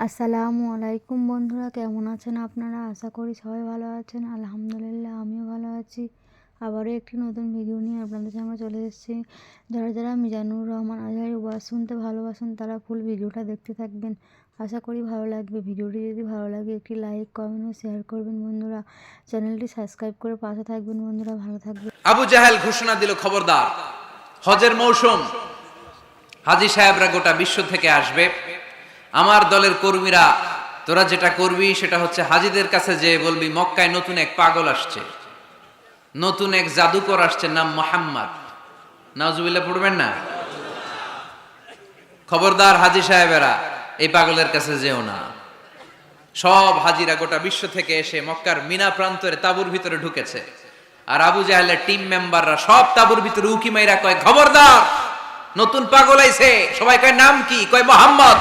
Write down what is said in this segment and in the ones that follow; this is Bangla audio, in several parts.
আসসালামু আলাইকুম বন্ধুরা, কেমন আছেন আপনারা? আশা করি সবাই ভালো আছেন। আলহামদুলিল্লাহ আমিও ভালো আছি। আবারও একটি নতুন ভিডিও নিয়ে আপনাদের সামনে চলে এসেছি। যারা মিজানুর রহমান আজহারীর ওয়াজ শুনতে ভালোবাসেন তারা ফুল ভিডিওটা দেখতে থাকবেন। আশা করি ভালো লাগবে। ভিডিওটি যদি ভালো লাগে একটি লাইক, কমেন্ট ও শেয়ার করবেন বন্ধুরা। চ্যানেলটি সাবস্ক্রাইব করে পাশে থাকবেন বন্ধুরা। ভালো থাকবেন। আবু জাহেল ঘোষণা দিল, খবরদার, হজের মৌসুম, হাজী সাহেবরা গোটা বিশ্ব থেকে আসবে। আমার দলের কর্মীরা, তোরা যেটা করবি সেটা হচ্ছে হাজীদের কাছে যে বলবি মক্কায় নতুন এক পাগল আসছে, নতুন এক জাদুকর আসছে, নাম মোহাম্মদ। নাউজুবিল্লাহ পড়বেন না? খবরদার হাজী সাহেবেরা, এই পাগলের কাছে যেও না। সব হাজিরা গোটা বিশ্ব থেকে এসে মক্কার মিনা প্রান্তরে তাঁবুর ভিতরে ঢুকেছে। আর আবু জাহেলের টিম মেম্বাররা সব তাঁবুর ভিতরে উকি মাইরা কয়, খবরদার, নতুন পাগল আইছে। সবাই কয়, নাম কি? কয়, মোহাম্মদ।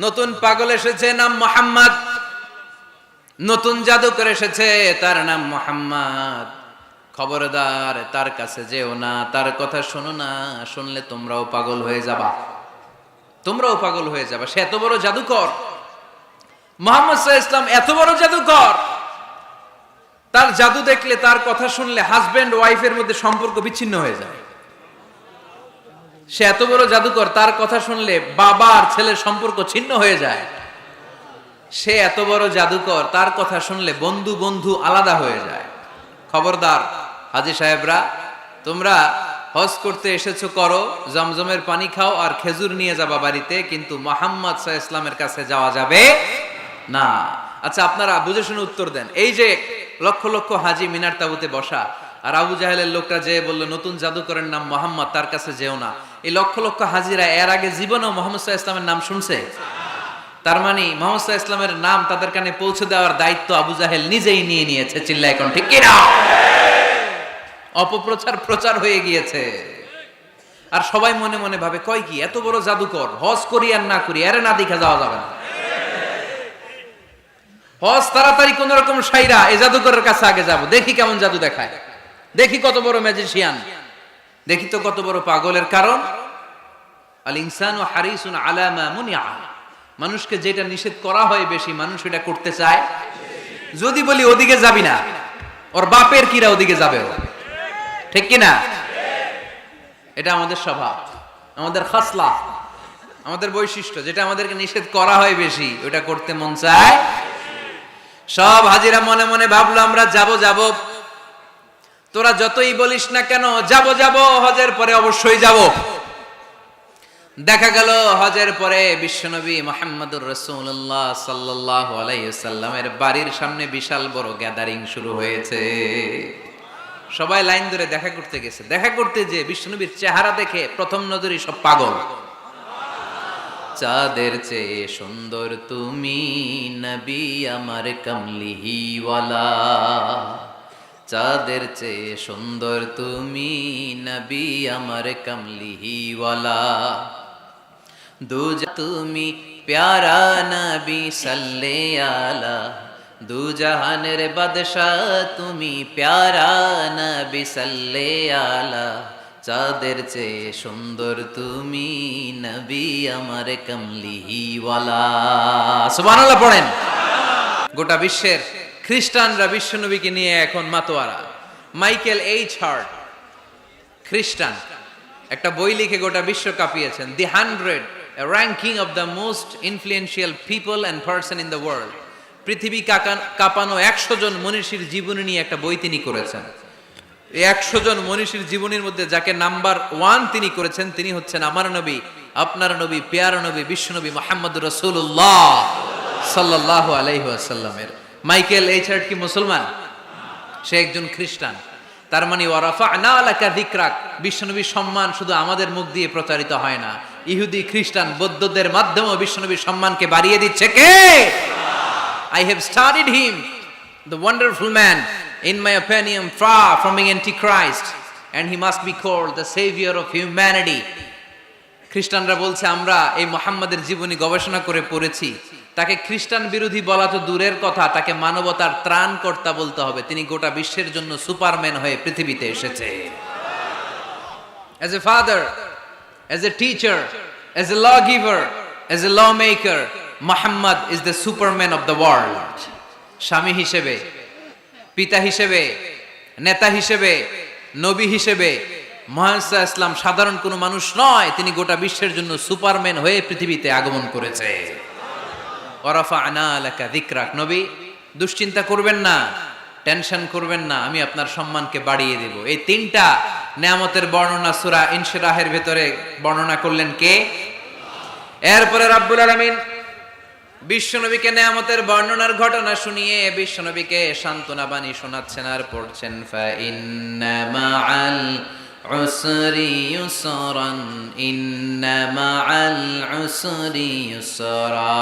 নতুন পাগল এসেছে, নাম মোহাম্মদ। নতুন জাদুকর এসেছে, তার নাম মোহাম্মদ। খবরদার, তার কাছে যেও না, তার কথা শোনো না। শুনলে তোমরাও পাগল হয়ে যাবা, তোমরাও পাগল হয়ে যাবা। সে এত বড় জাদুকর, মুহাম্মদ সাল্লাল্লাহু আলাইহি ওয়াসাল্লাম এত বড় জাদুকর। তার জাদু দেখলে, তার কথা শুনলে হাজবেন্ড ওয়াইফের মধ্যে সম্পর্ক বিচ্ছিন্ন হয়ে যায়। সে এত বড় জাদুকর, তার কথা শুনলে বাবা আর ছেলের সম্পর্ক ছিন্ন হয়ে যায়। সে এত বড় জাদুকর, তার কথা শুনলে বন্ধু বন্ধু আলাদা হয়ে যায়। খবরদার হাজী সাহেবরা, তোমরা হজ করতে এসেছো, করো, জমজমের পানি খাও আর খেজুর নিয়ে যাবা বাড়িতে, কিন্তু মুহাম্মদ সাল্লাল্লাহু আলাইহি ওয়াসাল্লামের কাছে যাওয়া যাবে না। আচ্ছা, আপনারা বুঝে শুনে উত্তর দেন। এই যে লক্ষ লক্ষ হাজী মিনার তাঁবুতে বসা, আর আবু জাহেলের লোকটা যে বলল নতুন জাদুকরের নাম মোহাম্মদ, তার কাছে যেও না, এই লক্ষ লক্ষ হাজিরা এর আগে জীবনেও মুহাম্মদ সাল্লাল্লাহু আলাইহি ওয়াসাল্লামের নাম শুনছে? তার মানে মুহাম্মদ সাল্লাল্লাহু আলাইহি ওয়াসাল্লামের নাম তাদের কানে পৌঁছে দেওয়ার দায়িত্ব আবু জাহেল নিজেই নিয়ে নিয়েছে। চিল্লায় এখন ঠিক কিনা? অপপ্রচার প্রচার হয়ে গিয়েছে। আর সবাই মনে মনে ভাবে, কয় কি, এত বড় জাদুকর, হজ করি আর না করি এর না দেখা যাওয়া যাবে না। হজ তাড়াতাড়ি কোন রকম সাইরা এই জাদুকরের কাছে আগে যাব, দেখি কেমন জাদু দেখায়, দেখি কত বড় ম্যাজিশিয়ান, দেখি তো কত বড় পাগলের। কারণ আল ইনসানু হারিসুন আলা মা মুনিআ, মানুষকে যেটা নিষেধ করা হয় বেশি, মানুষ এটা করতে চায়। যদি বলি ওদিকে যাবি না, ওর বাপের কিরা ওদিকে যাবে, ঠিক কিনা? এটা আমাদের স্বভাব, আমাদের খাসলা, আমাদের বৈশিষ্ট্য। যেটা আমাদেরকে নিষেধ করা হয় বেশি, ওটা করতে মন চায়। সব হাজিরা মনে মনে ভাবলো, আমরা যাব যাব, তোরা যতই বলিস না কেন যাব যাব, হজের পরে অবশ্যই যাব। দেখা গেল হজের পরে বিশ্বনবী মুহাম্মদুর রাসূলুল্লাহ সাল্লাল্লাহু আলাইহি ওয়াসাল্লামের বাড়ির সামনে বিশাল বড় গ্যাদারিং শুরু হয়েছে। সবাই লাইন ধরে দেখা করতে গেছে। দেখা করতে যে বিশ্বনবীর চেহারা দেখে প্রথম নজরই সব পাগল। চাঁদের চেয়ে সুন্দর তুমি নবী আমার কমলিহিওয়ালা, চাঁদের চেয়ে সুন্দর তুমি নবী আমার কমলিহিওয়ালা, তুমি প্যারা নবী সাল্লে আলা, দু জাহানের বাদশাহ তুমি প্যারা নবী সাল্লে আলা, চাঁদের চেয়ে সুন্দর তুমি নবী আমার কমলিহিওয়ালা। সুবহানাল্লাহ পড়েন। গোটা বিশ্বের খ্রিস্টানরা বিশ্বনবীকে নিয়ে এখন মাতোয়ারা। মাইকেল এইচ হার্ট, খ্রিস্টান, একটা বই লিখে গোটা বিশ্ব কাঁপিয়েছেন, দি 100, a ranking of the most influential people and person in the world। পৃথিবী কাঁপানো 100 জন মনীষীর জীবনী নিয়ে একটা বই তিনি করেছেন। এই 100 জন মনীষীর জীবনীর মধ্যে যাকে নাম্বার 1 তিনি করেছেন, তিনি হচ্ছেন আমার নবী, আপনার নবী, পেয়ারা নবী, বিশ্বনবী মুহাম্মদুর রাসূলুল্লাহ সাল্লাল্লাহু আলাইহি ওয়াসাল্লামের। মাইকেল এইচ হার্ট কি মুসলমান? সে একজন খ্রিস্টান। তার মানে ওয়ারাফা'না লাকা যিকরাক, বিশ্বনবীর সম্মান শুধু আমাদের মুখ দিয়ে প্রচারিত হয় না, ইহুদি, খ্রিস্টান, বৌদ্ধদের মাধ্যমেও বিশ্বনবীর সম্মানকে বাড়িয়ে দিচ্ছে কে? I have studied him, the wonderful man, in my opinion, far from being antichrist, and he must be called the savior of humanity. খ্রিস্টানরা বলছে, আমরা এই মুহাম্মাদের জীবনী গবেষণা করে পড়েছি, তাকে খ্রিস্টান বিরোধী বলা তো দূরের কথা, তাকে মানবতার ত্রাণকর্তা বলতে হবে। তিনি গোটা বিশ্বের জন্য সুপারম্যান হয়ে পৃথিবীতে এসেছে। As a father, as a teacher, as a lawgiver, As a lawmaker, Muhammad is the superman of the world. স্বামী হিসেবে, পিতা হিসেবে, নেতা হিসেবে, নবী হিসেবে মুহাম্মদ সাল্লাল্লাহু আলাইহি ওয়াসাল্লাম সাধারণ কোনো মানুষ নয়, তিনি গোটা বিশ্বের জন্য সুপারম্যান হয়ে পৃথিবীতে আগমন করেছে। ওয়া রাফা'না লাকা যিকরাক, নবী দুশ্চিন্তা করবেন না, টেনশন করবেন না, আমি আপনার সম্মানকে বাড়িয়ে দেব। এই তিনটা নিয়ামতের বর্ণনা সূরা ইনশিরাহের ভেতরে বর্ণনা করলেন কে? এরপরে রাব্বুল আলামিন বিশ্বনবীকে নিয়ামতের বর্ণনার ঘটনা শুনিয়ে বিশ্বনবীকে সান্ত্বনা বাণী শোনাচ্ছেন আর পড়ছেন, ফা ইন্না মাআল উসরি ইউসরান, ইন্না মাআল উসরি ইউসরা।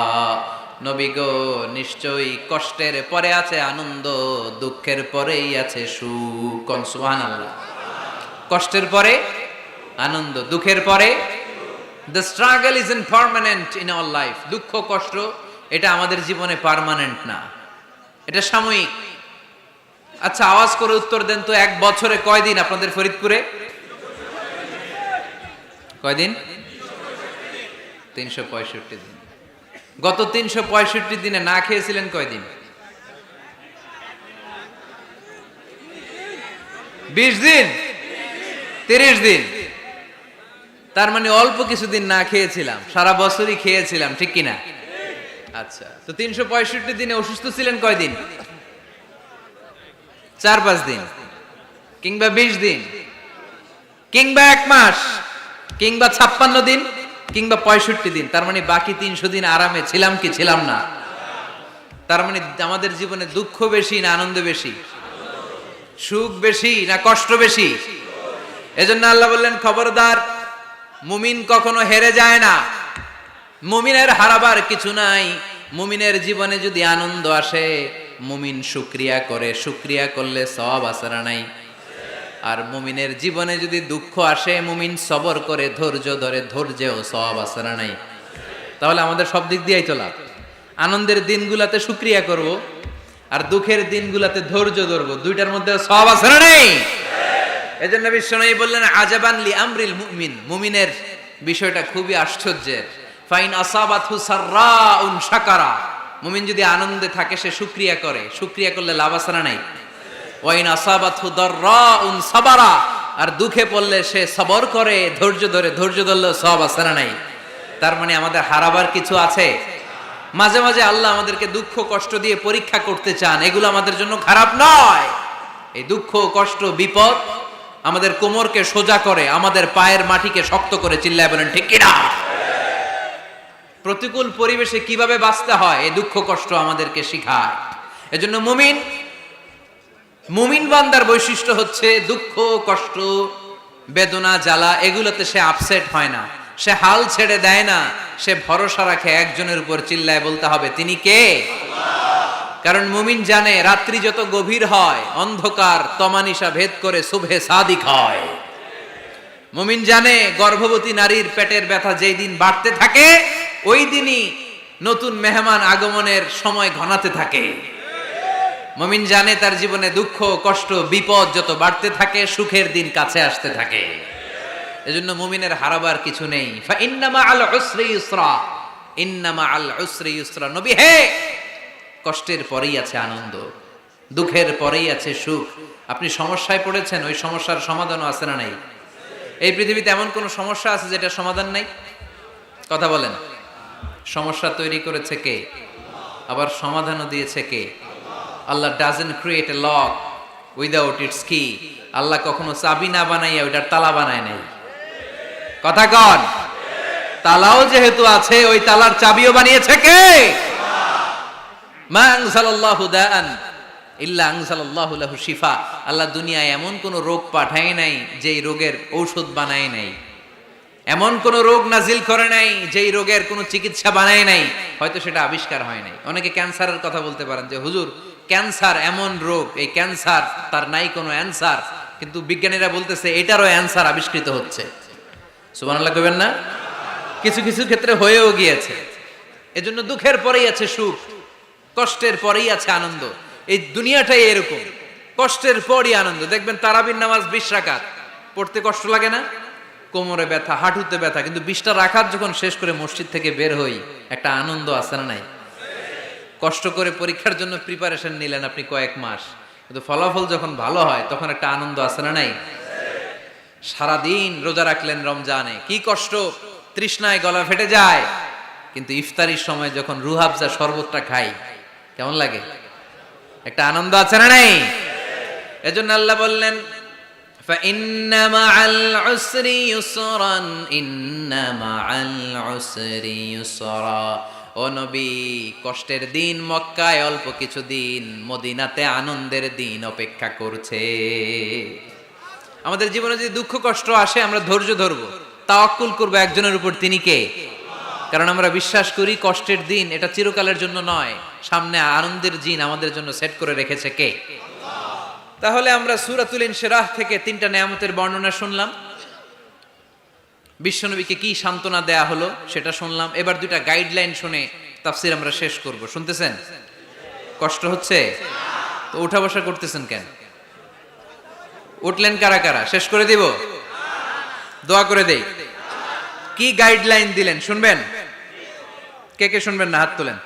নবী গো, নিশ্চয়ই কষ্টের পরে আছে আনন্দ, দুঃখের পরেই আছে সুখ। সুবহানাল্লাহ। কষ্টের পরে আনন্দ, দুঃখের পরে। The struggle isn't permanent in our life. দুঃখ কষ্ট এটা আমাদের জীবনে পার্মানেন্ট না, এটা সাময়িক। আচ্ছা, আওয়াজ করে উত্তর দেন তো, এক বছরে কয়দিন আপনাদের ফরিদপুরে? কয়দিন? 365 দিন। গত 365 দিনে না খেয়েছিলেন কয়দিন? 20 দিন, 30 দিন। তার মানে অল্প কিছুদিন না খেয়েছিলাম, সারা বছরই খেয়েছিলাম, ঠিক কিনা? আচ্ছা, তো 365 দিনে অসুস্থ ছিলেন কয়দিন? 4-5 দিন, কিংবা 20 দিন, কিংবা 1 মাস, কিংবা 56 দিন, কিংবা 65 দিন। তার মানে বাকি 300 দিন আরামে ছিলাম কি ছিলাম না? তার মানে আমাদের জীবনে দুঃখ বেশি না আনন্দ বেশি? সুখ বেশি না কষ্ট বেশি? এজন্য আল্লাহ বললেন, খবরদার, মুমিন কখনো হেরে যায় না, মুমিনের হারাবার কিছু নাই। মুমিনের জীবনে যদি আনন্দ আসে, মুমিন শুকরিয়া করে, শুকরিয়া করলে সওয়াব আছে না নাই? আর মুমিনের জীবনে যদি দুঃখ আসে, মুমিন সবর করে, ধৈর্য ধরে, ধৈর্যেও সওয়াব আছে না নাই? তাহলে আমাদের সব দিক দিয়েই তো লাভ। আনন্দের দিনগুলাতে শুকরিয়া করব, আর দুঃখের দিনগুলাতে ধৈর্য ধরবো, দুইটার মধ্যে সওয়াব আছে না নাই? এজন্য বিশ্বনবী বললেন, আজাবান লি আমরিল মুমিন, মুমিনের বিষয়টা খুবই আশ্চর্যের। ফাইন আসাবাতহু সাররাউন শাকারা, মুমিন যদি আনন্দে থাকে সে শুকরিয়া করে, শুকরিয়া করলে লাভ আছে না নাই? ওয়াইন আসাবাতহু দাররাউন সাবারা, আর দুঃখে পড়লে সে সবর করে, ধৈর্য ধরে, ধৈর্য ধরলে সওয়াব আছে না নাই? তার মানে আমাদের হারাবার কিছু আছে? মাঝে মাঝে আল্লাহ আমাদেরকে দুঃখ কষ্ট দিয়ে পরীক্ষা করতে চান, এগুলো আমাদের জন্য খারাপ নয়। এই দুঃখ কষ্ট বিপদ আমাদের কোমরকে সোজা করে, আমাদের পায়ের মাটিকে শক্ত করে, চিল্লায় বলেন ঠিক কিনা? প্রতিকূল পরিবেশে কিভাবে বাঁচতে হয় এই দুঃখ কষ্ট আমাদেরকে শিখায়। এজন্য মুমিন বান্দার বৈশিষ্ট্য হচ্ছে দুঃখ কষ্ট বেদনা জ্বালা এগুলোতে সে আপসেট হয় না, সে হাল ছেড়ে দেয় না, সে ভরসা রাখে একজনের উপর, চিল্লায় বলতে হবে তিনি কে? কারণ মুমিন জানে রাত্রি যত গভীর হয়, অন্ধকার তমানিসা ভেদ করে সুবহে সাদিক হয়। মুমিন জানে গর্ভবতী নারীর পেটের ব্যথা যেই দিন বাড়তে থাকে, ওই দিনই নতুন মেহমান আগমনের সময় ঘনাতে থাকে। মুমিন জানে তার জীবনে দুঃখ কষ্ট বিপদ যত বাড়তে থাকে, সুখের দিন কাছে আসতে থাকে। এজন্য মুমিনের হারাবার কিছু নেই। ফা ইন্না মাআল উসরি ইউসরা, ইন্না মাআল উসরি ইউসরা। নবী হে, কষ্টের পরেই আছে আনন্দ, দুঃখের পরেই আছে সুখ। আপনি সমস্যায় পড়েছেন, ওই সমস্যার সমাধানও আছে না নাই? এই পৃথিবীতে এমন কোন সমস্যা আছে যেটা সমাধান নাই? কথা বলেন। সমস্যা তৈরি করেছে কে? আবার সমাধানও দিয়েছে কে? Allah doesn't create a lock without its কি। আল্লাহ কখনো চাবি না বানাইয়া ওইটার তালা বানায় নাই। কথা কন। তালাও যেহেতু আছে, ওই তালার চাবিও বানিয়েছে কে? মা আনজালাল্লাহু দাআন ইল্লা আনজালাল্লাহু লাহু শিফা। আল্লাহ দুনিয়ায় এমন কোন রোগ পাঠায় নাই যেই রোগের ঔষধ বানায় নাই, এমন কোন রোগ নাজিল করে নাই যেই রোগের কোনো চিকিৎসা বানায় নাই, হয়তো সেটা আবিষ্কার হয় নাই। অনেকে ক্যান্সারের কথা বলতে পারেন যে হুজুর ক্যান্সার এমন রোগ, এই ক্যান্সার তার নাই কোনো অ্যানসার, কিন্তু বিজ্ঞানীরা বলতেছে এটারও অ্যানসার আবিষ্কৃত হচ্ছে। সুবহানাল্লাহ কইবেন না? কিছু কিছু ক্ষেত্রে হয়েও গিয়েছে। এজন্য দুঃখের পরেই আছে সুখ, কষ্টের পরেই আছে আনন্দ। এই দুনিয়াটাই এরকম, কষ্টের পরই আনন্দ। দেখবেন তারাবির নামাজ 20 রাকাত পড়তে কষ্ট লাগে না? কোমরে ব্যথা, হাঁটুতে ব্যথা, কিন্তু 20টা রাকাত যখন শেষ করে মসজিদ থেকে বের হই, একটা আনন্দ আছে না নাই? কষ্ট করে পরীক্ষার জন্য প্রিপারেশন নিলেন আপনি কয়েক মাস, কিন্তু ফলাফল যখন ভালো হয় তখন একটা আনন্দ আছে না নাই? সারাদিন রোজা রাখলেন রমজানে, কি কষ্ট, তৃষ্ণায় গলা ফেটে যায়, কিন্তু ইফতারির সময় যখন রুহাবজা শরবতটা খাই, কেমন লাগে? একটা আনন্দ আছে না নাই? এজন্য আল্লাহ বললেন فإن مع العسر يسرا إن مع العسر يسرا। ও নবী, কষ্টের দিন মক্কায় অল্প কিছু দিন, মদিনাতে আনন্দের দিন অপেক্ষা করছে। আমাদের জীবনে যদি দুঃখ কষ্ট আসে, আমরা ধৈর্য ধরবো, তাওয়াক্কুল করবো একজনের উপর, তিনি কে? কারণ আমরা বিশ্বাস করি কষ্টের দিন এটা চিরকালের জন্য নয়, সামনে আনন্দের দিন আমাদের জন্য সেট করে রেখেছে কে? তাহলে আমরা সূরাতুল ইনশিরাহ থেকে 3টা নিয়ামতের বর্ণনা শুনলাম, বিশ্বনবীকে কি সান্ত্বনা দেয়া হলো সেটা শুনলাম। এবার 2টা গাইডলাইন শুনে তাফসীর আমরা শেষ করব। শুনতেছেন? কষ্ট হচ্ছে তো উঠা বসা করতেছেন কেন? উঠলেন কারা কারা? শেষ করে দিব? দোয়া করে দেই। কি গাইডলাইন দিলেন শুনবেন? কে কে শুনবেন না হাত তোলেন।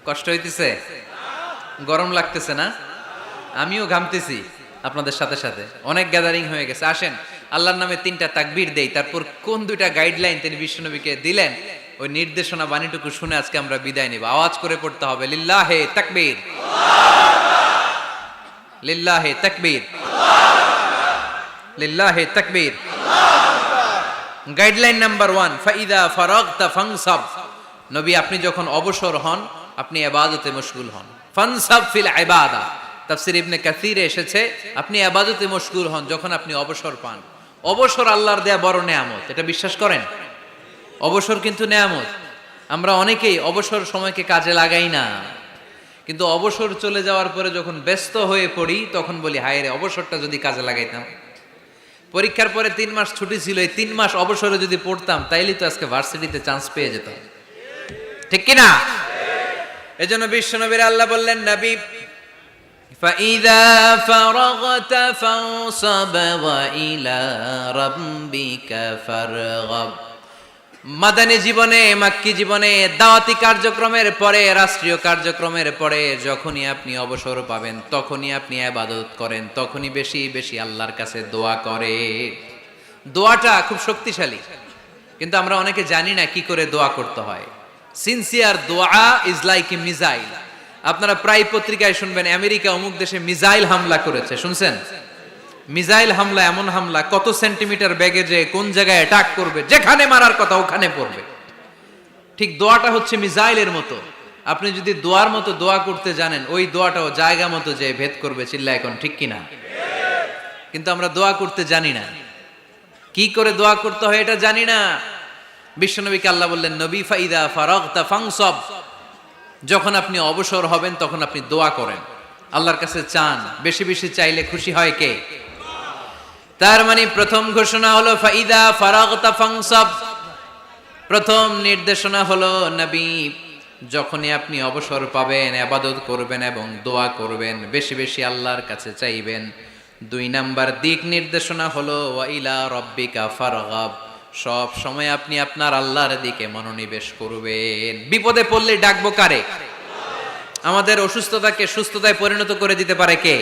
কষ্ট হইতেছে? গরম লাগতেছে না? আমিও ঘামতেছি আপনাদের সাথে সাথে। অনেক গ্যাদারিং হয়ে গেছে। আসেন আল্লাহর নামে 3টা তাকবীর দেই, তারপর কোন 2টা গাইডলাইন তিনি বিশ্বনবীকে দিলেন ওই নির্দেশনা বাণীটুকু শুনে আজকে আমরা বিদায় নেব। আওয়াজ করে পড়তে হবে, লিল্লাহে তাকবীর, লিল্লাহে তাকবীর, লিল্লাহে তাকবীর। গাইডলাইন নাম্বার 1, ফাইদা ফারাগতা ফানসাব। নবী আপনি যখন অবসর হন, আপনি ইবাদতে মশগুল হন। ফানসাব ফিল ইবাদা, তাফসীর ইবনে কাসিরে এসেছে আপনি ইবাদতে মশগুল হন যখন আপনি অবসর পান। অবসর আল্লাহর দেয়া বড় নেয়ামত, এটা বিশ্বাস করেন? অবসর কিন্তু নেয়ামত। আমরা অনেকেই অবসর সময়কে কাজে লাগাই না, কিন্তু অবসর চলে যাওয়ার পরে যখন ব্যস্ত হয়ে পড়ি তখন বলি হায় রে, অবসরটা যদি কাজে লাগাইতাম। পরীক্ষার পরে 3 মাস ছুটি ছিল, এই 3 মাস অবসরে যদি পড়তাম তাইলে তো আজকে ভার্সিটিতে চান্স পেয়ে যেতাম, ঠিক কি না? এজন্য বিশ্বনবীর আল্লাহ বললেন, নবী ফাইদা ফারাগতা ফানসাব ওয়া ইলা রাব্বিকা ফারগাব। মাদানী জীবনে, মাক্কি জীবনে, দাওয়াতি কার্যক্রমের পরে, রাষ্ট্রীয় কার্যক্রমের পরে যখনই আপনি অবসর পাবেন তখনই আপনি ইবাদত করেন, তখনই বেশি বেশি আল্লাহর কাছে দোয়া করে। দোয়াটা খুব শক্তিশালী, কিন্তু আমরা অনেকে জানি না কি করে দোয়া করতে হয়। সিনসিয়ার দোয়া ইজ লাইক এ মিসাইল। আপনারা প্রায় পত্রিকায় শুনবেন আমেরিকা অমুক দেশে মিসাইল হামলা করেছে, শুনছেন? মিসাইল হামলা এমন হামলা, কত সেন্টিমিটার বেগে যে কোন জায়গায় অ্যাটাক করবে, যেখানে মারার কথা ওখানে পড়বে। ঠিক দোয়াটা হচ্ছে মিসাইলের মতো। আপনি যদি দোয়ার মতো দোয়া করতে জানেন, ওই দোয়াটাও জায়গা মতো যে ভেদ করবে। চিল্লা এখন ঠিক কিনা? কিন্তু আমরা দোয়া করতে জানি না, কি করে দোয়া করতে হয় এটা জানি না। বিশ্বনবীকে আল্লাহ বললেন, নবী ফাইদা ফারাগতা ফানসাব, যখন আপনি অবসর হবেন তখন আপনি দোয়া করেন, আল্লাহর কাছে চান। বেশি বেশি চাইলে খুশি হয় কে? তার মানে প্রথম ঘোষণা হলো ফাইদা ফারাগতা ফানসাব। প্রথম নির্দেশনা হলো নবী যখনই আপনি অবসর পাবেন ইবাদত করবেন এবং দোয়া করবেন, বেশি বেশি আল্লাহর কাছে চাইবেন। 2 নাম্বার দিক নির্দেশনা হলো ওয়া ইলা রাব্বিকা ফারগাব, সব সময় আপনি আপনার আল্লাহর দিকে মনোনিবেশ করবেন। বিপদে পড়লে ডাকবো কারে? আমাদের অসুস্থতাকে সুস্থতায় পরিণত করে দিতে পারে কে?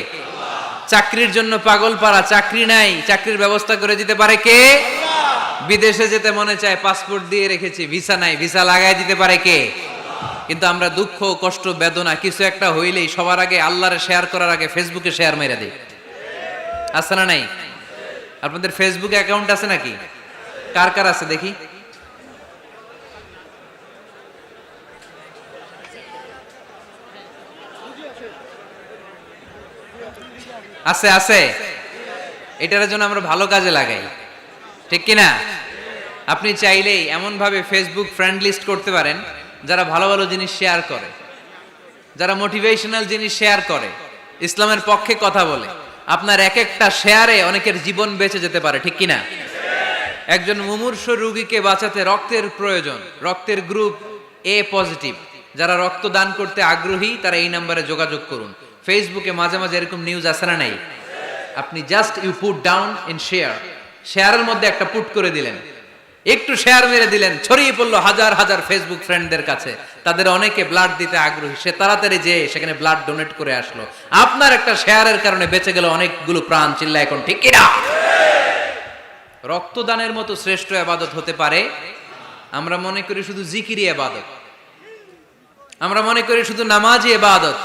চাকরির জন্য পাগল পারা, চাকরি নাই, চাকরির ব্যবস্থা করে দিতে পারে কে? বিদেশে যেতে মনে চায়, পাসপোর্ট দিয়ে রেখেছি, ভিসা নাই, ভিসা লাগাই দিতে পারে কে? কিন্তু আমরা দুঃখ কষ্ট বেদনা কিছু একটা হইলেই সবার আগে আল্লাহরে শেয়ার করার আগে ফেসবুকে শেয়ার মেরে দিই, আছে না নাই? আপনাদের ফেসবুক অ্যাকাউন্ট আছে নাকি? কার কার আছে দেখি? আছে আছে। এটার জন্য আমরা ভালো কাজে লাগাই, ঠিক কিনা? আপনি চাইলেই এমন ভাবে ফেসবুক ফ্রেন্ড লিস্ট করতে পারেন যারা ভালো ভালো জিনিস শেয়ার করে, যারা মোটিভেশনাল জিনিস শেয়ার করে, ইসলামের পক্ষে কথা বলে। আপনার এক একটা শেয়ারে অনেকের জীবন বেঁচে যেতে পারে, ঠিক কিনা? একজন মুমূর্ষু রোগীকে বাঁচাতে রক্তের প্রয়োজন, রক্তের গ্রুপ এ পজিটিভ, যারা রক্তদান করতে আগ্রহী তারা এই নম্বরে যোগাযোগ করুন। ফেসবুকে মাঝে মাঝে এরকম নিউজ আসে না নাই? আপনি just you put down in share, শেয়ারের মধ্যে একটা পুট করে দিলেন, একটু শেয়ার মেরে দিলেন, ছড়িয়ে পড়লো হাজার হাজার ফেসবুক ফ্রেন্ডদের কাছে। তাদের অনেকে ব্লাড দিতে আগ্রহী, সে তাড়াতাড়ি যেয়ে সেখানে ব্লাড ডোনেট করে আসলো। আপনার একটা শেয়ারের কারণে বেঁচে গেল অনেকগুলো প্রাণ। চিল্লা এখন ঠিক কিনা? রক্তদানের মতো শ্রেষ্ঠ ইবাদত হতে পারে? আমরা মনে করি শুধু জিকিরি ইবাদত, আমরা মনে করি শুধু নামাজি ইবাদত।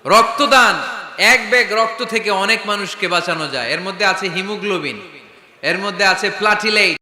রক্তদান, এক ব্যাগ রক্ত থেকে অনেক মানুষকে বাঁচানো যায়। এর মধ্যে আছে হিমোগ্লোবিন, এর মধ্যে আছে প্লাটিলেট,